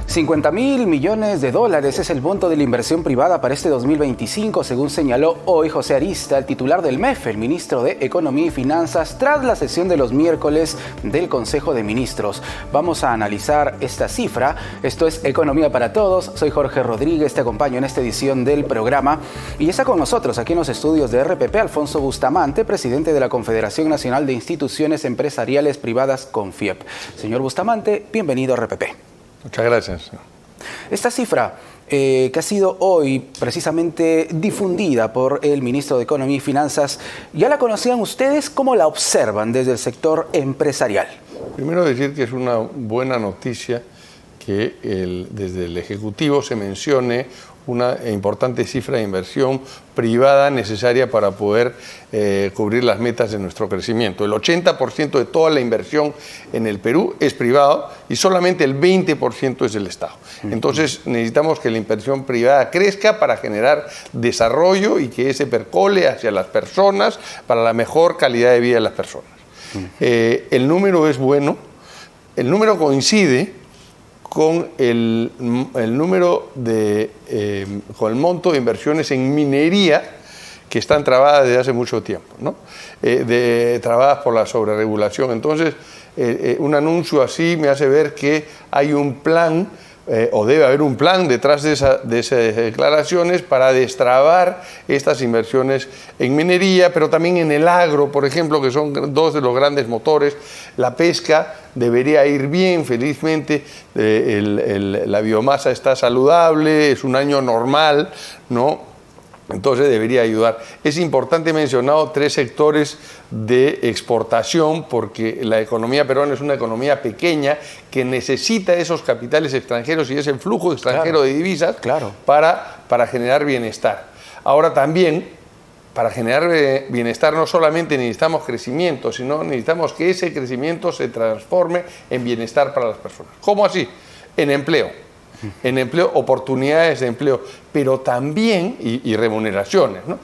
50.000 millones de dólares es el monto de la inversión privada para este 2025, según señaló hoy José Arista, el titular del MEF, el ministro de Economía y Finanzas, tras la sesión de los miércoles del Consejo de Ministros. Vamos a analizar esta cifra. Esto es Economía para Todos. Soy Jorge Rodríguez, te acompaño en esta edición del programa. Y está con nosotros aquí en los estudios de RPP Alfonso Bustamante, presidente de la Confederación Nacional de Instituciones Empresariales Privadas, CONFIEP. Señor Bustamante, bienvenido a RPP. Muchas gracias. Esta cifra que ha sido hoy precisamente difundida por el ministro de Economía y Finanzas, ¿ya la conocían ustedes? ¿Cómo la observan desde el sector empresarial? Primero decir que es una buena noticia que desde el Ejecutivo se mencione una importante cifra de inversión privada necesaria para poder cubrir las metas de nuestro crecimiento. El 80% de toda la inversión en el Perú es privado y solamente el 20% es del Estado. Entonces necesitamos que la inversión privada crezca para generar desarrollo y que ese percole hacia las personas para la mejor calidad de vida de las personas. El número es bueno, el número coincide con el número con el monto de inversiones en minería que están trabadas desde hace mucho tiempo, ¿no? Trabadas por la sobreregulación. Entonces, un anuncio así me hace ver que hay un plan, o debe haber un plan detrás de esas declaraciones para destrabar estas inversiones en minería, pero también en el agro, por ejemplo, que son dos de los grandes motores. La pesca debería ir bien, felizmente, la biomasa está saludable, es un año normal, ¿no? Entonces debería ayudar. Es importante mencionar tres sectores de exportación porque la economía peruana es una economía pequeña que necesita esos capitales extranjeros y ese flujo extranjero de divisas para generar bienestar. Ahora también, para generar bienestar no solamente necesitamos crecimiento, sino necesitamos que ese crecimiento se transforme en bienestar para las personas. ¿Cómo así? En empleo. En empleo, oportunidades de empleo, pero también, y remuneraciones, ¿no?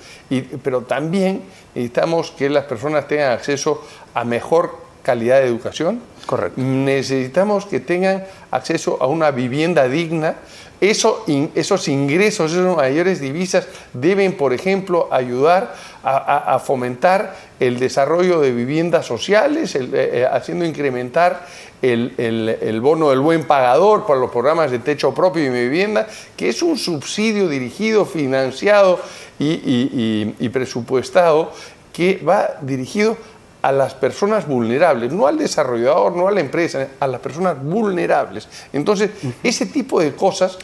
Pero también necesitamos que las personas tengan acceso a mejor calidad de educación. Correcto. Necesitamos que tengan acceso a una vivienda digna. Esos ingresos, esas mayores divisas deben, por ejemplo, ayudar a fomentar el desarrollo de viviendas sociales, haciendo incrementar el bono del buen pagador para los programas de techo propio y mi vivienda, que es un subsidio dirigido, financiado y presupuestado que va dirigido a las personas vulnerables, no al desarrollador, no a la empresa, a las personas vulnerables. Entonces, ese tipo de cosas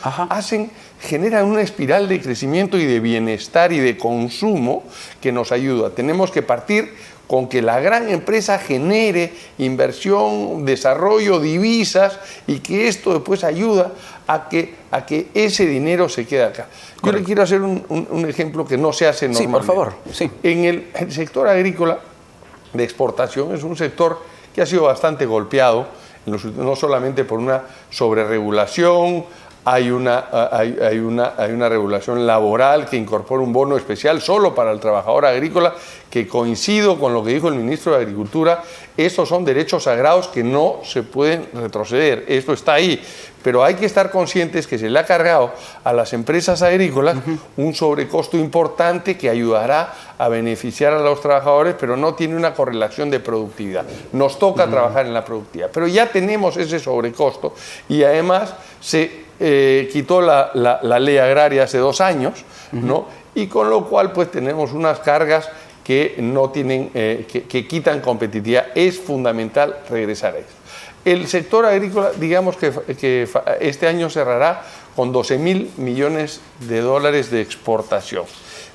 generan una espiral de crecimiento y de bienestar y de consumo que nos ayuda. Tenemos que partir con que la gran empresa genere inversión, desarrollo, divisas y que esto después ayuda a que ese dinero se quede acá. Yo le quiero hacer un ejemplo que no se hace normalmente. Sí, por favor. Sí. En el sector agrícola de exportación es un sector que ha sido bastante golpeado, no solamente por una sobreregulación, hay una regulación laboral que incorpora un bono especial solo para el trabajador agrícola, que coincido con lo que dijo el ministro de Agricultura, estos son derechos sagrados que no se pueden retroceder, esto está ahí, pero hay que estar conscientes que se le ha cargado a las empresas agrícolas un sobrecosto importante que ayudará a beneficiar a los trabajadores, pero no tiene una correlación de productividad. Nos toca trabajar en la productividad, pero ya tenemos ese sobrecosto y además se quitó la ley agraria hace 2 años, ¿no? Y con lo cual pues tenemos unas cargas que no tienen, que quitan competitividad. Es fundamental regresar a eso. El sector agrícola, digamos que este año cerrará con 12.000 millones de dólares de exportación.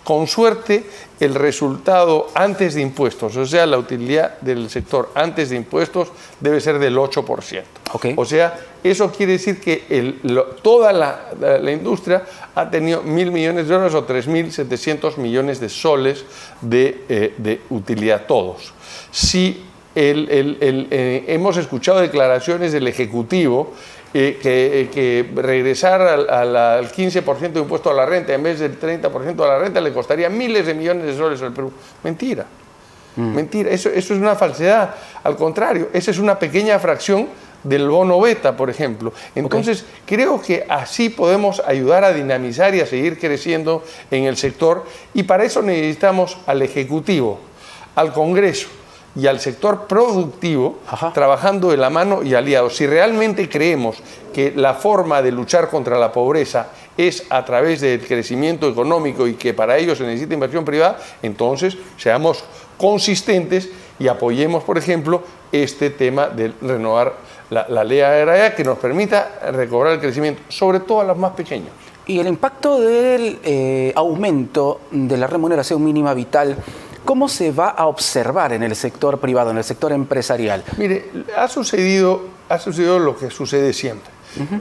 Con suerte, el resultado antes de impuestos, o sea, la utilidad del sector antes de impuestos debe ser del 8%. Okay. O sea, eso quiere decir que toda la industria ha tenido 1.000 millones de dólares o 3.700 millones de soles de utilidad todos. Si hemos escuchado declaraciones del Ejecutivo que regresar al 15% de impuesto a la renta en vez del 30% a la renta le costaría miles de millones de soles al Perú. Mentira. Mentira, eso es una falsedad. Al contrario, esa es una pequeña fracción del bono beta, por ejemplo. Entonces, creo que así podemos ayudar a dinamizar y a seguir creciendo en el sector, y para eso necesitamos al Ejecutivo, al Congreso y al sector productivo trabajando de la mano y aliados. Si realmente creemos que la forma de luchar contra la pobreza es a través del crecimiento económico y que para ello se necesita inversión privada, entonces seamos consistentes y apoyemos, por ejemplo, este tema de renovar la ley agraria que nos permita recobrar el crecimiento, sobre todo a los más pequeños. Y el impacto del aumento de la remuneración mínima vital, ¿cómo se va a observar en el sector privado, en el sector empresarial? Mire, ha sucedido lo que sucede siempre,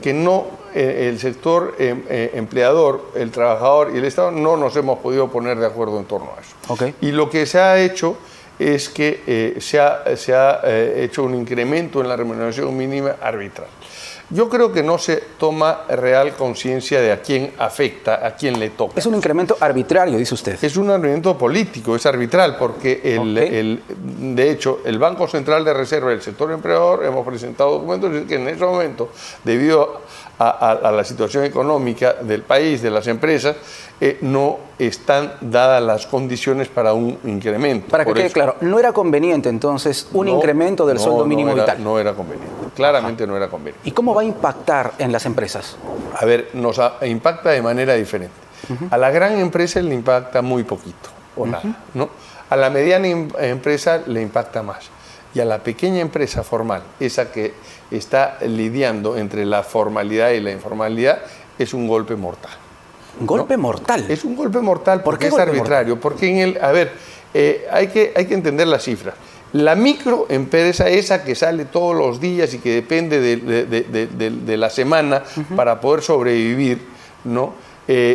que no el sector empleador, el trabajador y el Estado no nos hemos podido poner de acuerdo en torno a eso. Y lo que se ha hecho es que se ha hecho un incremento en la remuneración mínima arbitral. Yo creo que no se toma real conciencia de a quién afecta, a quién le toca. Es un incremento arbitrario, dice usted. Es un incremento político, es arbitral, porque de hecho el Banco Central de Reserva del sector empleador hemos presentado documentos que en ese momento, debido a la situación económica del país, de las empresas, no están dadas las condiciones para un incremento. Para que quede claro, no era conveniente entonces un incremento del sueldo mínimo vital. No era conveniente, claramente no era conveniente. ¿Y cómo va a impactar en las empresas? A ver, nos impacta de manera diferente. A la gran empresa le impacta muy poquito o nada, ¿no? A la mediana empresa le impacta más. Y a la pequeña empresa formal, esa que está lidiando entre la formalidad y la informalidad, es un golpe mortal. ¿Un golpe mortal? Es un golpe mortal porque es arbitrario. Porque hay que entender las cifras. La microempresa, esa que sale todos los días y que depende de la semana para poder sobrevivir, ¿no?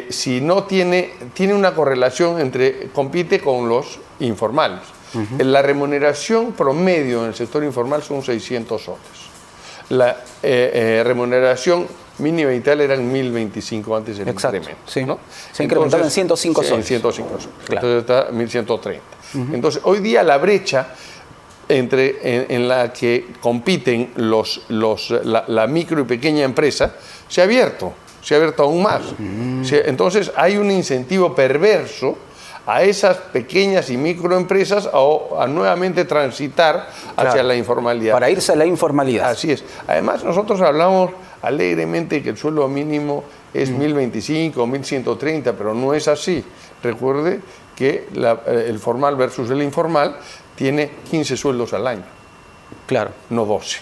Si no tiene una correlación compite con los informales. La remuneración promedio en el sector informal son 600 soles. La remuneración mínima vital eran 1.025 antes del incremento. Sí. ¿no? Se ha incrementado en 105 soles. En 105 soles. Claro. Entonces está 1.130. Entonces, hoy día la brecha en la que compiten la micro y pequeña empresa se ha abierto aún más. Entonces, hay un incentivo perverso a esas pequeñas y microempresas a nuevamente transitar hacia la informalidad. Para irse a la informalidad. Así es. Además, nosotros hablamos alegremente que el sueldo mínimo es 1.025 o 1.130, pero no es así. Recuerde que el formal versus el informal tiene 15 sueldos al año. Claro. No 12.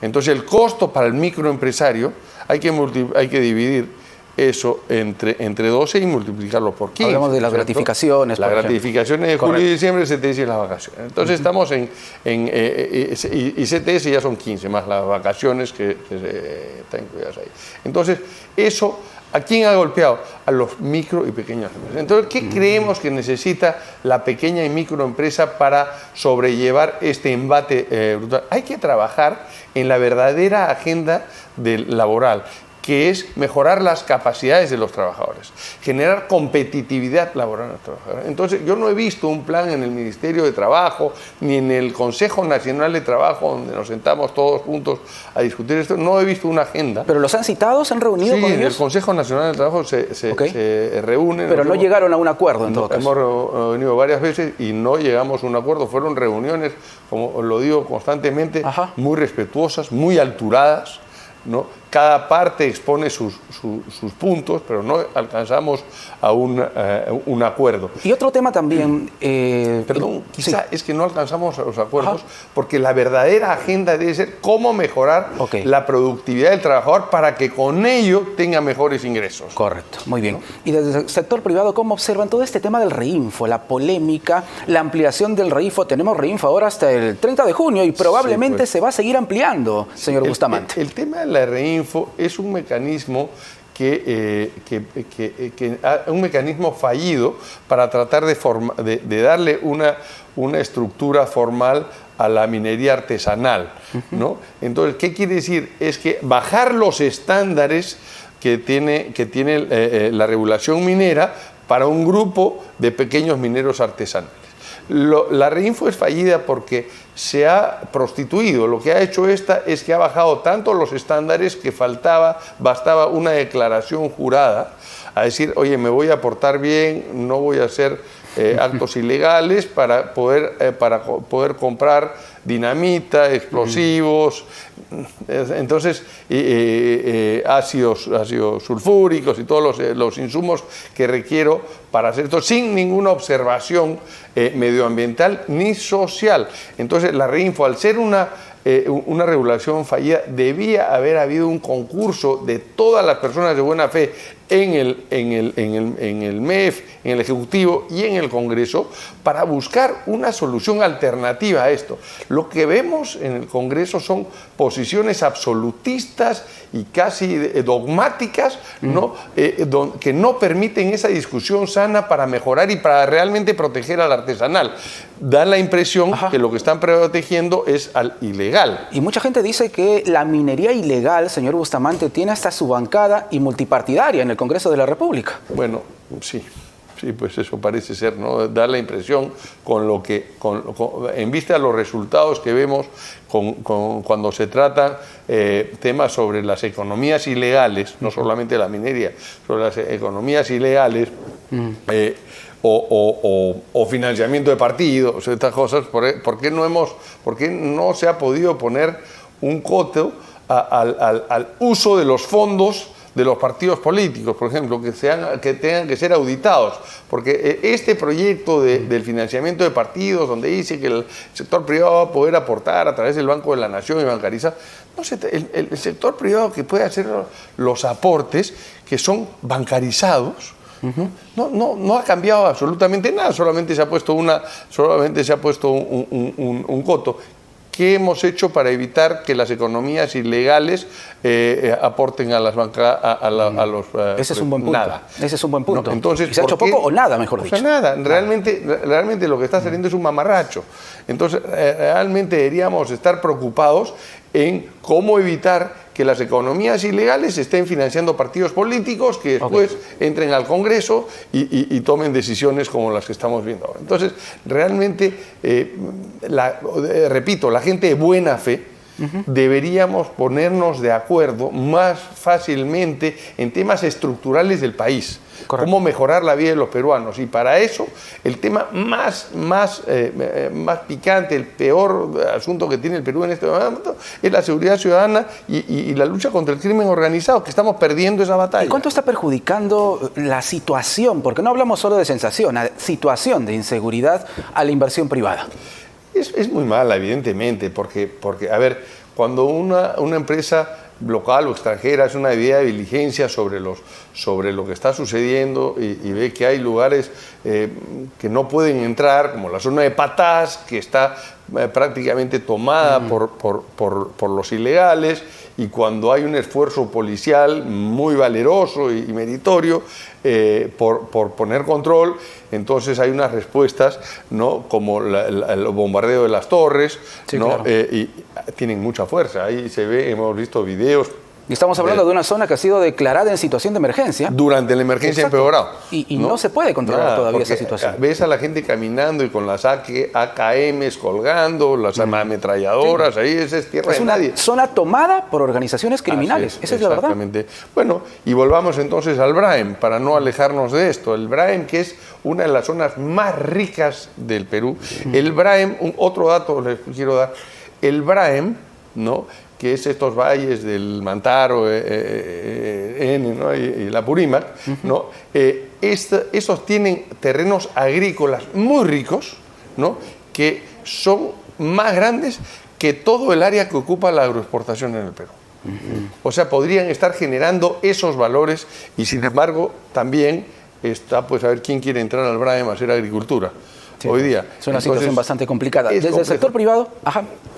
Entonces, el costo para el microempresario hay que dividir eso entre 12 y multiplicarlo por 15. Hablamos de las gratificaciones. Las gratificaciones de julio y diciembre, CTS y las vacaciones. Entonces estamos y CTS ya son 15, más las vacaciones que están incluidas ahí. Entonces, eso, ¿a quién ha golpeado? A los micro y pequeñas empresas. Entonces, ¿qué creemos que necesita la pequeña y microempresa para sobrellevar este embate brutal? Hay que trabajar en la verdadera agenda laboral, que es mejorar las capacidades de los trabajadores, generar competitividad laboral en los trabajadores. Entonces, yo no he visto un plan en el Ministerio de Trabajo, ni en el Consejo Nacional de Trabajo, donde nos sentamos todos juntos a discutir esto, no he visto una agenda. ¿Pero los han citado? ¿Se han reunido con ellos? Sí, en el Consejo Nacional de Trabajo se reúnen. Pero no llegaron a un acuerdo, en todo caso. Hemos reunido varias veces y no llegamos a un acuerdo. Fueron reuniones, como lo digo constantemente, muy respetuosas, muy alturadas, ¿no? Cada parte expone sus puntos, pero no alcanzamos a un acuerdo. Y otro tema también... Perdón, quizá es que no alcanzamos a los acuerdos porque la verdadera agenda debe ser cómo mejorar la productividad del trabajador para que con ello tenga mejores ingresos. Correcto, muy bien. ¿No? Y desde el sector privado, ¿cómo observan todo este tema del REINFO, la polémica, la ampliación del REINFO? Tenemos REINFO ahora hasta el 30 de junio y probablemente se va a seguir ampliando, señor Bustamante. El tema de la REINFO es un mecanismo un mecanismo fallido para tratar de darle una estructura formal a la minería artesanal, ¿no? Entonces, ¿qué quiere decir? Es que bajar los estándares que tiene la regulación minera para un grupo de pequeños mineros artesanales. La Reinfo es fallida porque se ha prostituido. Lo que ha hecho esta es que ha bajado tanto los estándares que bastaba una declaración jurada a decir, oye, me voy a portar bien, no voy a hacer actos ilegales para poder comprar dinamita, explosivos, entonces ácidos sulfúricos y todos los insumos que requiero para hacer esto sin ninguna observación medioambiental ni social. Entonces la Reinfo, al ser una regulación fallida, debía haber habido un concurso de todas las personas de buena fe en el MEF, en el Ejecutivo y en el Congreso para buscar una solución alternativa a esto. Lo que vemos en el Congreso son posiciones absolutistas y casi dogmáticas, ¿no? Que no permiten esa discusión sana para mejorar y para realmente proteger al artesanal. Da la impresión que lo que están protegiendo es al ilegal. Y mucha gente dice que la minería ilegal, señor Bustamante, tiene hasta su bancada y multipartidaria en el Congreso de la República. Bueno, sí, pues eso parece ser, ¿no? Da la impresión en vista de los resultados que vemos cuando se tratan temas sobre las economías ilegales, no solamente la minería, sobre las economías ilegales, o financiamiento de partidos, estas cosas. ¿Por qué no se ha podido poner un coto al uso de los fondos de los partidos políticos, por ejemplo, que tengan que ser auditados? Porque este proyecto del financiamiento de partidos, donde dice que el sector privado va a poder aportar a través del Banco de la Nación y bancarizar, no sé, el sector privado que puede hacer los aportes que son bancarizados, no ha cambiado absolutamente nada, solamente se ha puesto un coto. ¿Qué hemos hecho para evitar que las economías ilegales aporten a las bancas, ese es un buen punto. Nada. Ese es un buen punto. No, entonces, ¿se ha hecho poco o nada, mejor dicho? O sea, nada. Realmente lo que está saliendo es un mamarracho. Entonces, realmente deberíamos estar preocupados en cómo evitar que las economías ilegales estén financiando partidos políticos que después entren al Congreso y tomen decisiones como las que estamos viendo ahora. Entonces, realmente, repito, la gente de buena fe, deberíamos ponernos de acuerdo más fácilmente en temas estructurales del país. Correcto. Cómo mejorar la vida de los peruanos. Y para eso, el tema más picante, el peor asunto que tiene el Perú en este momento es la seguridad ciudadana y la lucha contra el crimen organizado, que estamos perdiendo esa batalla. ¿Y cuánto está perjudicando la situación? Porque no hablamos solo de sensación, la situación de inseguridad a la inversión privada. Es muy mala, evidentemente, porque a ver, cuando una empresa local o extranjera hace una debida diligencia sobre lo que está sucediendo y ve que hay lugares que no pueden entrar, como la zona de Patás, que está prácticamente tomada por los ilegales, y cuando hay un esfuerzo policial muy valeroso y meritorio por poner control, entonces hay unas respuestas, ¿no? Como el bombardeo de las torres, sí, ¿no? Claro. Y tienen mucha fuerza. Ahí se ve, hemos visto videos. Y estamos hablando de una zona que ha sido declarada en situación de emergencia. Durante la emergencia empeorado. Y no se puede controlar todavía esa situación. Ves a la gente caminando y con las AKMs colgando, las ametralladoras, ahí es tierra de nadie. Es una zona tomada por organizaciones criminales, esa es la verdad. Exactamente. Bueno, y volvamos entonces al Braem, para no alejarnos de esto. El Braem, que es una de las zonas más ricas del Perú. El Braem, otro dato les quiero dar, el Braem, ¿no?, que es estos valles del Mantaro, ¿no? y la Purímac, ¿no? Esos tienen terrenos agrícolas muy ricos, ¿no?, que son más grandes que todo el área que ocupa la agroexportación en el Perú. O sea, podrían estar generando esos valores y, sin embargo, también está, pues, a ver quién quiere entrar al Braem a hacer agricultura. Sí, hoy día. Es una situación bastante complicada. Desde el sector privado,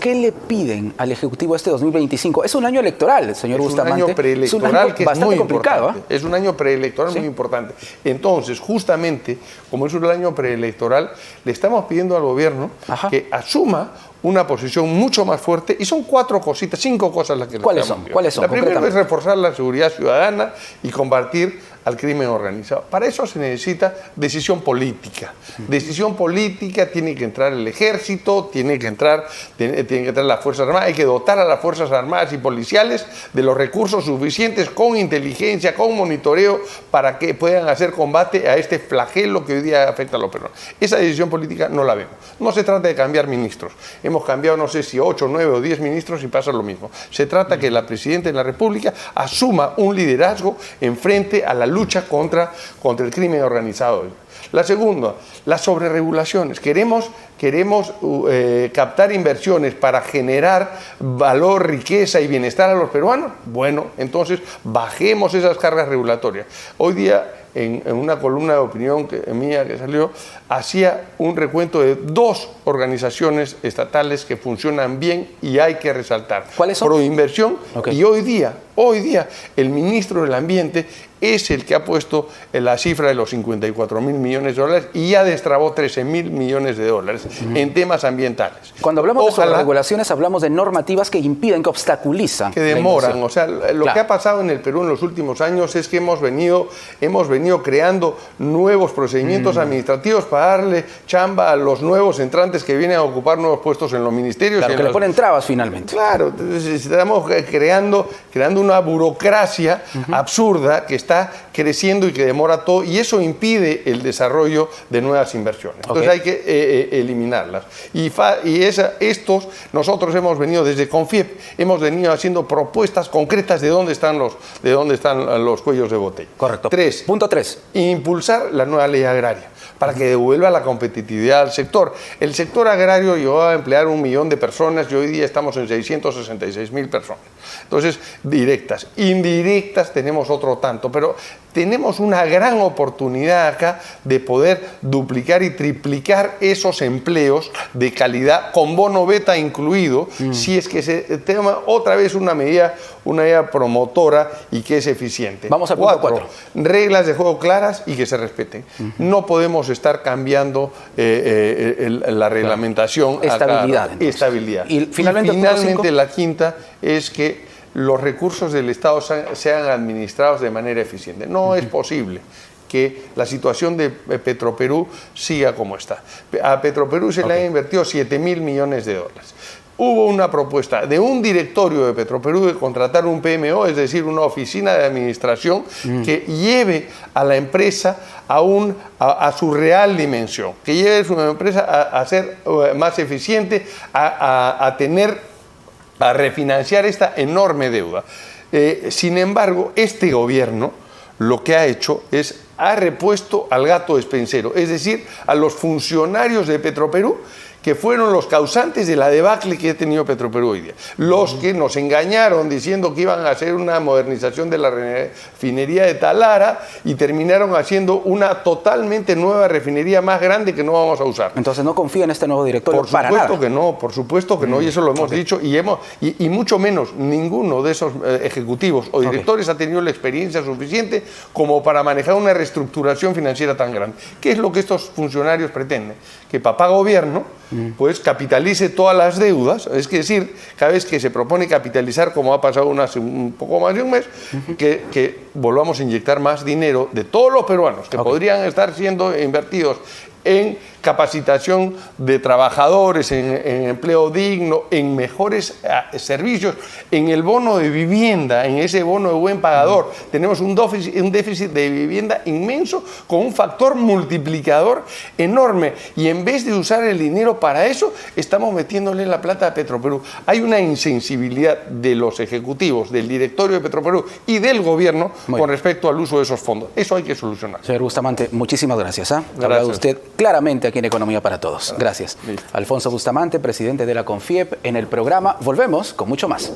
¿qué le piden al Ejecutivo este 2025? Es un año electoral, señor Bustamante. Es un año preelectoral que es muy complicado. Importante. Es un año preelectoral muy importante. Entonces, justamente, como es un año preelectoral, le estamos pidiendo al gobierno que asuma una posición mucho más fuerte, y son 5 cosas las que ¿Cuáles son? La primera es reforzar la seguridad ciudadana y combatir al crimen organizado. Para eso se necesita decisión política. Decisión política, tiene que entrar el ejército, tiene que entrar las Fuerzas Armadas, hay que dotar a las Fuerzas Armadas y policiales de los recursos suficientes con inteligencia, con monitoreo, para que puedan hacer combate a este flagelo que hoy día afecta a los peruanos. Esa decisión política no la vemos. No se trata de cambiar ministros. Hemos cambiado, no sé si 8, 9 o 10 ministros y pasa lo mismo. Se trata que la Presidenta de la República asuma un liderazgo en frente a la lucha contra el crimen organizado. La segunda, las sobreregulaciones. Queremos captar inversiones para generar valor, riqueza y bienestar a los peruanos. Bueno, entonces bajemos esas cargas regulatorias. Hoy día, en una columna de opinión mía que salió, hacía un recuento de 2 organizaciones estatales que funcionan bien y hay que resaltar. ¿Cuáles son? Proinversión. Okay. Y hoy día, el ministro del Ambiente es el que ha puesto la cifra de los 54.000 millones de dólares y ya destrabó 13.000 millones de dólares en temas ambientales. Cuando hablamos de regulaciones, hablamos de normativas que impiden, que obstaculizan. Que demoran. O sea, lo que ha pasado en el Perú en los últimos años es que hemos venido creando nuevos procedimientos administrativos para darle chamba a los nuevos entrantes que vienen a ocupar nuevos puestos en los ministerios. Claro, que le ponen trabas finalmente. Claro, entonces estamos creando una burocracia absurda que está creciendo y que demora todo, y eso impide el desarrollo de nuevas inversiones. Entonces hay que eliminarlas. Nosotros hemos venido desde CONFIEP, hemos venido haciendo propuestas concretas de dónde están los cuellos de botella. Correcto. Punto 3. Impulsar la nueva ley agraria para que devuelva la competitividad al sector. El sector agrario llegó a emplear 1 millón de personas y hoy día estamos en 666.000 personas. Entonces, directas. Indirectas tenemos otro tanto, pero tenemos una gran oportunidad acá de poder duplicar y triplicar esos empleos de calidad, con bono beta incluido, si es que se toma otra vez una medida promotora y que es eficiente. Vamos al punto 4. Reglas de juego claras y que se respeten. No podemos estar cambiando la reglamentación. Estabilidad. Estabilidad. Y finalmente la quinta es que los recursos del Estado sean administrados de manera eficiente. No es posible que la situación de Petroperú siga como está. A Petroperú se le han invertido 7.000 millones de dólares. Hubo una propuesta de un directorio de Petroperú de contratar un PMO, es decir, una oficina de administración que lleve a la empresa a su real dimensión, que lleve a su empresa a ser más eficiente, a refinanciar esta enorme deuda. Sin embargo, este gobierno lo que ha hecho ha repuesto al gato despensero, es decir, a los funcionarios de Petroperú, que fueron los causantes de la debacle que ha tenido Petroperú hoy día. Los que nos engañaron diciendo que iban a hacer una modernización de la refinería de Talara y terminaron haciendo una totalmente nueva refinería más grande que no vamos a usar. Entonces no confía en este nuevo directorio para nada. Por supuesto que no, y eso lo hemos dicho, y mucho menos ninguno de esos ejecutivos o directores ha tenido la experiencia suficiente como para manejar una reestructuración financiera tan grande. ¿Qué es lo que estos funcionarios pretenden? Que papá gobierno pues capitalice todas las deudas, es decir, cada vez que se propone capitalizar, como ha pasado hace un poco más de un mes, que volvamos a inyectar más dinero de todos los peruanos que podrían estar siendo invertidos en capacitación de trabajadores, en empleo digno, en mejores servicios, en el bono de vivienda, en ese bono de buen pagador. Tenemos un déficit de vivienda inmenso con un factor multiplicador enorme, y en vez de usar el dinero para eso, estamos metiéndole la plata a Petroperú. Hay una insensibilidad de los ejecutivos, del directorio de Petroperú y del gobierno con respecto al uso de esos fondos. Eso hay que solucionar. Señor Bustamante, muchísimas gracias. Ha hablado usted claramente aquí en Economía para Todos. Gracias. Alfonso Bustamante, presidente de la CONFIEP, en el programa. Volvemos con mucho más.